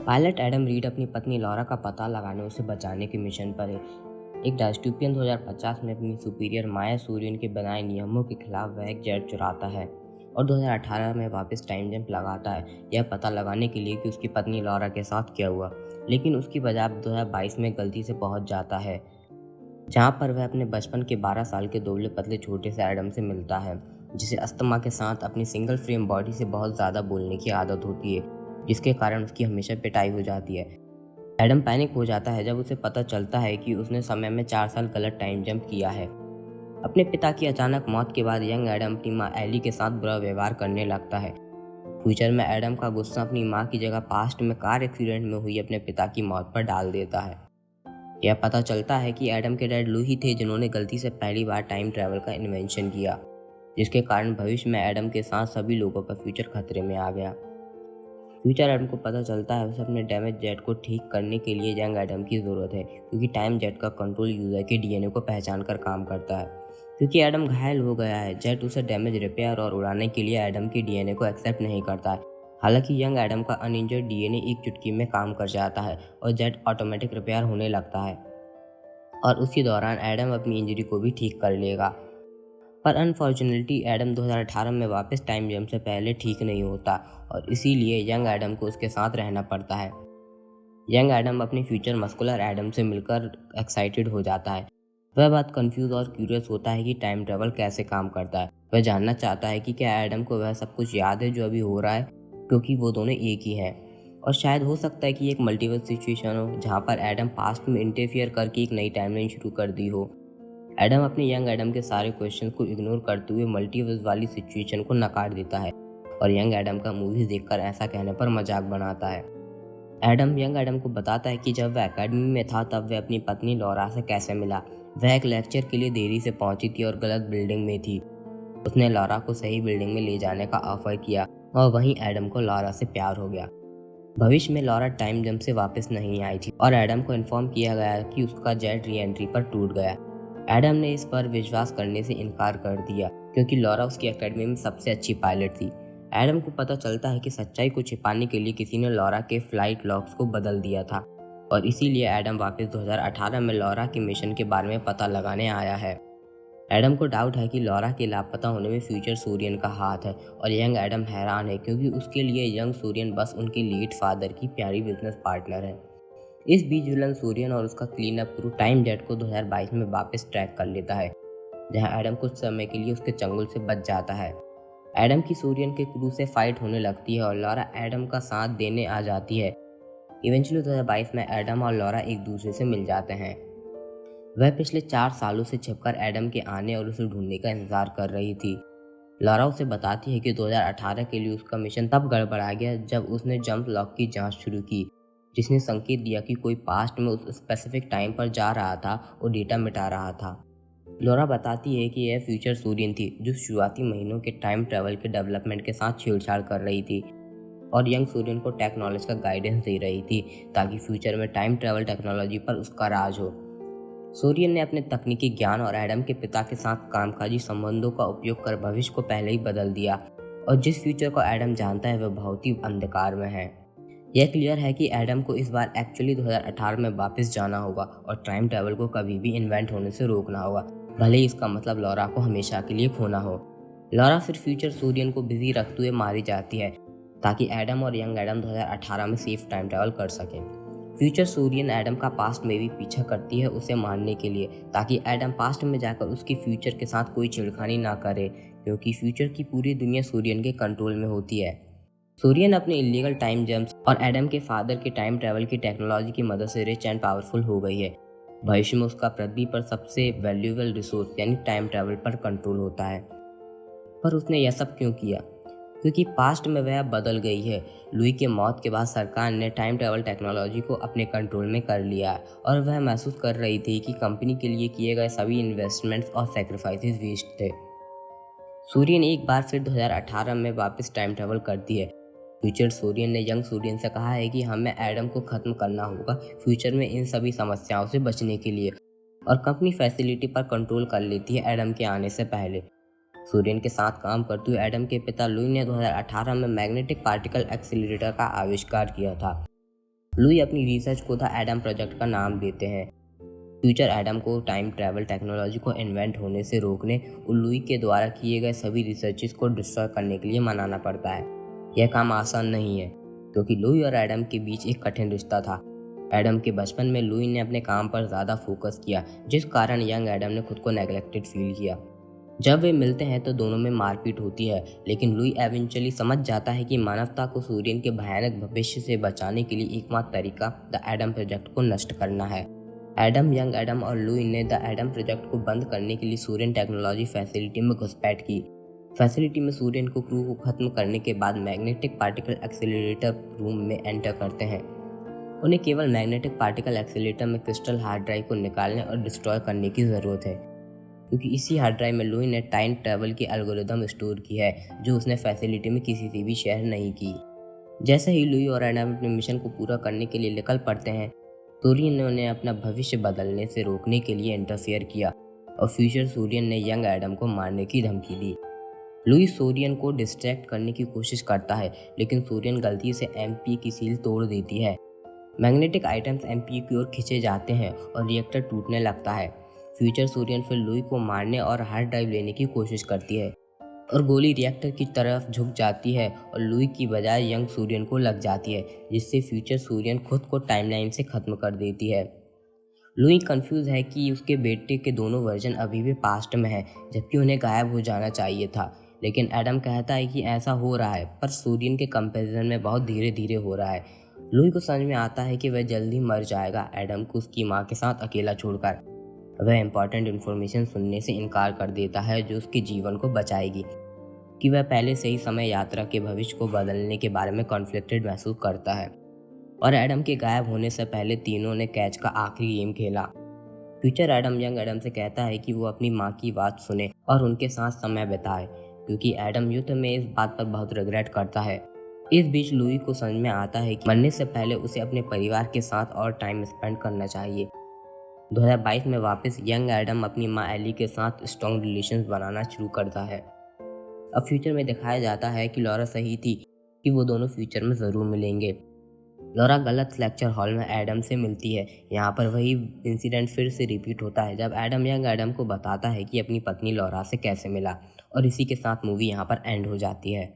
Pilot Adam read अपनी पत्नी Laura का पता लगाने और उसे बचाने के मिशन पर है। एक डायस्टोपियन 2050 में अपनी सुपीरियर माया सूर्यन के बनाए नियमों के खिलाफ वह एक जेट चुराता है और 2018 में वापस टाइम जंप लगाता है, यह पता लगाने के लिए कि उसकी पत्नी लॉरा के साथ क्या हुआ। लेकिन उसकी बजाय 2022 में गलती से पहुंच जाता है, जहां पर वह अपने बचपन के 12 साल के दुबले पतले छोटे से एडम से मिलता है, जिसे अस्थमा के साथ अपनी सिंगल फ्रेम बॉडी से बहुत ज़्यादा बोलने की आदत होती है, जिसके कारण उसकी हमेशा पिटाई हो जाती है। एडम पैनिक हो जाता है जब उसे पता चलता है कि उसने समय में 4 साल गलत टाइम जंप किया है। अपने पिता की अचानक मौत के बाद यंग एडम अपनी माँ एली के साथ बुरा व्यवहार करने लगता है। फ्यूचर में एडम का गुस्सा अपनी माँ की जगह पास्ट में कार एक्सीडेंट में हुई अपने पिता की मौत पर डाल देता है। यह पता चलता है कि एडम के डैड लू ही थे जिन्होंने गलती से पहली बार टाइम ट्रैवल का इन्वेंशन किया, जिसके कारण भविष्य में एडम के साथ सभी लोगों का फ्यूचर खतरे में आ गया। फ्यूचर एडम को पता चलता है उसे अपने डैमेज जेट को ठीक करने के लिए यंग एडम की ज़रूरत है, क्योंकि टाइम जेट का कंट्रोल यूज़र के डीएनए को पहचान कर काम करता है। क्योंकि एडम घायल हो गया है, जेट उसे डैमेज रिपेयर और उड़ाने के लिए एडम के डीएनए को एक्सेप्ट नहीं करता है। हालांकि यंग एडम का अनइंजर्ड डीएनए एक चुटकी में काम कर जाता है और जेट ऑटोमेटिक रिपेयर होने लगता है और उसी दौरान एडम अपनी इंजरी को भी ठीक कर लेगा। पर अनफॉर्चुनेटली एडम 2018 में वापस टाइम जंप से पहले ठीक नहीं होता और इसीलिए यंग एडम को उसके साथ रहना पड़ता है। यंग एडम अपने फ्यूचर मस्कुलर एडम से मिलकर एक्साइटेड हो जाता है। वह बात कंफ्यूज और क्यूरियस होता है कि टाइम ट्रेवल कैसे काम करता है। वह जानना चाहता है कि क्या एडम को वह सब कुछ याद है जो अभी हो रहा है, क्योंकि वो दोनों एक ही हैं। और शायद हो सकता है कि एक मल्टीवर्स सिचुएशन हो जहाँ पर एडम पास्ट में इंटरफियर करके एक नई टाइमलाइन शुरू कर दी हो। एडम अपने यंग एडम के सारे क्वेश्चंस को इग्नोर करते हुए मल्टीवर्स वाली सिचुएशन को नकार देता है और यंग एडम का मूवीज देखकर ऐसा कहने पर मजाक बनाता है। एडम यंग एडम को बताता है कि जब वह एकेडमी में था तब वह अपनी पत्नी लॉरा से कैसे मिला। वह एक लेक्चर के लिए देरी से पहुंची थी और गलत बिल्डिंग में थी। उसने लॉरा को सही बिल्डिंग में ले जाने का ऑफर किया और वहीं एडम को लॉरा से प्यार हो गया। भविष्य में लॉरा टाइम जंप से वापस नहीं आई थी और एडम को इन्फॉर्म किया गया कि उसका जेट री एंट्री पर टूट गया। एडम ने इस पर विश्वास करने से इनकार कर दिया क्योंकि लॉरा उसकी एकेडमी में सबसे अच्छी पायलट थी। एडम को पता चलता है कि सच्चाई को छिपाने के लिए किसी ने लॉरा के फ्लाइट लॉग्स को बदल दिया था और इसीलिए एडम वापस 2018 में लॉरा के मिशन के बारे में पता लगाने आया है। एडम को डाउट है कि लॉरा के लापता होने में फ्यूचर सूर्यन का हाथ है और यंग एडम हैरान है क्योंकि उसके लिए यंग सूर्यन बस उनके लेट फादर की प्यारी बिजनेस पार्टनर है। इस बीच विलन सूर्यन और उसका clean up crew time jet को 2022 में वापस ट्रैक कर लेता है, जहां एडम कुछ समय के लिए उसके चंगुल से बच जाता है। एडम की सूर्यन के क्रू से फाइट होने लगती है और लॉरा एडम का साथ देने आ जाती है। इवेंचुअली 2022 में एडम और लॉरा एक दूसरे से मिल जाते हैं। वह पिछले 4 सालों से छिपकर एडम के आने और उसे ढूंढने का इंतजार कर रही थी। लॉरा उसे बताती है कि 2018 के लिए उसका मिशन तब गड़बड़ा गया जब उसने जंप लॉक की जांच शुरू की, जिसने संकेत दिया कि कोई पास्ट में उस स्पेसिफिक टाइम पर जा रहा था और डेटा मिटा रहा था। लॉरा बताती है कि यह फ्यूचर सूर्यन थी जो शुरुआती महीनों के टाइम ट्रैवल के डेवलपमेंट के साथ छेड़छाड़ कर रही थी और यंग सूर्यन को टेक्नोलॉजी का गाइडेंस दे रही थी ताकि फ्यूचर में टाइम ट्रैवल टेक्नोलॉजी पर उसका राज हो। सूर्यन ने अपने तकनीकी ज्ञान और एडम के पिता के साथ कामकाजी संबंधों का उपयोग कर भविष्य को पहले ही बदल दिया और जिस फ्यूचर को एडम जानता है वह बहुत ही अंधकार में है। यह क्लियर है कि एडम को इस बार एक्चुअली 2018 में वापस जाना होगा और टाइम ट्रैवल को कभी भी इन्वेंट होने से रोकना होगा, भले ही इसका मतलब लॉरा को हमेशा के लिए खोना हो। लॉरा फिर फ्यूचर सूर्यन को बिजी रखते हुए मारी जाती है ताकि एडम और यंग एडम 2018 में सेफ टाइम ट्रैवल कर सकें। फ्यूचर सूर्यन एडम का पास्ट में भी पीछा करती है उसे मारने के लिए ताकि एडम पास्ट में जाकर उसके फ्यूचर के साथ कोई छेड़खानी ना करे, क्योंकि फ्यूचर की पूरी दुनिया सूर्यन के कंट्रोल में होती है। सूर्यन अपने इलीगल टाइम जंप्स और एडम के फादर के टाइम ट्रैवल की टेक्नोलॉजी की मदद से रिच एंड पावरफुल हो गई है। भविष्य में उसका पृथ्वी पर सबसे वैल्यूएबल रिसोर्स यानी टाइम ट्रैवल पर कंट्रोल होता है। पर उसने यह सब क्यों किया? क्योंकि पास्ट में वह बदल गई है। लुई के मौत के बाद सरकार ने टाइम ट्रैवल टेक्नोलॉजी को अपने कंट्रोल में कर लिया है और वह महसूस कर रही थी कि कंपनी के लिए किए गए सभी इन्वेस्टमेंट्स और सेक्रीफाइसेस वेस्ट थे। सूर्यन एक बार फिर 2018 में वापस टाइम ट्रैवल करती है। फ्यूचर सूर्यन ने यंग सूर्यन से कहा है कि हमें एडम को ख़त्म करना होगा फ्यूचर में इन सभी समस्याओं से बचने के लिए, और कंपनी फैसिलिटी पर कंट्रोल कर लेती है एडम के आने से पहले। सूर्यन के साथ काम करते हुए एडम के पिता लुई ने 2018 में मैग्नेटिक पार्टिकल एक्सीलरेटर का आविष्कार किया था। लुई अपनी रिसर्च को द एडम प्रोजेक्ट का नाम देते हैं। फ्यूचर एडम को टाइम ट्रैवल टेक्नोलॉजी को इन्वेंट होने से रोकने और लुई के द्वारा किए गए सभी रिसर्चेस को डिस्ट्रॉय करने के लिए मनाना पड़ता है। यह काम आसान नहीं है क्योंकि लुई और एडम के बीच एक कठिन रिश्ता था। एडम के बचपन में लुई ने अपने काम पर ज़्यादा फोकस किया, जिस कारण यंग एडम ने खुद को नेग्लेक्टेड फील किया। जब वे मिलते हैं तो दोनों में मारपीट होती है, लेकिन लुई एवेंचुअली समझ जाता है कि मानवता को सूर्यन के भयानक भविष्य से बचाने के लिए एकमात्र तरीका द एडम प्रोजेक्ट को नष्ट करना है। एडम, यंग एडम और लुई ने द एडम प्रोजेक्ट को बंद करने के लिए सूर्यन टेक्नोलॉजी फैसिलिटी में घुसपैठ की। फैसिलिटी में सूर्यन को क्रू को खत्म करने के बाद मैग्नेटिक पार्टिकल एक्सेलरेटर रूम में एंटर करते हैं। उन्हें केवल मैग्नेटिक पार्टिकल एक्सेलरेटर में क्रिस्टल हार्ड ड्राइव को निकालने और डिस्ट्रॉय करने की ज़रूरत है, क्योंकि इसी हार्ड ड्राइव में लुई ने टाइम ट्रैवल की एल्गोरिदम स्टोर की है जो उसने फैसिलिटी में किसी से भी शेयर नहीं की। जैसे ही लुई और एडम अपने मिशन को पूरा करने के लिए निकल पड़ते हैं, सूर्यन ने उन्हें अपना भविष्य बदलने से रोकने के लिए इंटरफेयर किया और फ्यूचर सूर्यन ने यंग एडम को मारने की धमकी दी। लुई सूर्यन को डिस्ट्रैक्ट करने की कोशिश करता है, लेकिन सूर्यन गलती से एमपी की सील तोड़ देती है। मैग्नेटिक आइटम्स एमपी की ओर खींचे जाते हैं और रिएक्टर टूटने लगता है। फ्यूचर सूर्यन फिर लुई को मारने और हार्ड ड्राइव लेने की कोशिश करती है और गोली रिएक्टर की तरफ झुक जाती है और लुई की बजाय यंग सूर्यन को लग जाती है, जिससे फ्यूचर सूर्यन खुद को टाइमलाइन से खत्म कर देती है। लुई कंफ्यूज है कि उसके बेटे के दोनों वर्जन अभी भी पास्ट में है, जबकि उन्हें गायब हो जाना चाहिए था। लेकिन एडम कहता है कि ऐसा हो रहा है, पर सूर्यन के कंपैरिजन में बहुत धीरे धीरे हो रहा है। लुई को समझ में आता है कि वह जल्दी मर जाएगा, एडम को उसकी माँ के साथ अकेला छोड़कर। वह इम्पॉर्टेंट इन्फॉर्मेशन सुनने से इनकार कर देता है जो उसके जीवन को बचाएगी, कि वह पहले से ही समय यात्रा के भविष्य को बदलने के बारे में कॉन्फ्लिक्टेड महसूस करता है। और एडम के गायब होने से पहले तीनों ने कैच का आखिरी गेम खेला। फ्यूचर एडम यंग एडम से कहता है कि वो अपनी माँ की बात सुने और उनके साथ समय बिताए, क्योंकि एडम युद्ध में इस बात पर बहुत रिग्रेट करता है। इस बीच लुई को समझ में आता है कि मरने से पहले उसे अपने परिवार के साथ और टाइम स्पेंड करना चाहिए। 2022 में वापस यंग एडम अपनी माँ एली के साथ स्ट्रॉन्ग रिलेशंस बनाना शुरू करता है। अब फ्यूचर में दिखाया जाता है कि लॉरा सही थी कि वो दोनों फ्यूचर में ज़रूर मिलेंगे। लॉरा गलत लेक्चर हॉल में एडम से मिलती है। यहाँ पर वही इंसिडेंट फिर से रिपीट होता है जब एडम यंग एडम को बताता है कि अपनी पत्नी लॉरा से कैसे मिला, और इसी के साथ मूवी यहाँ पर एंड हो जाती है।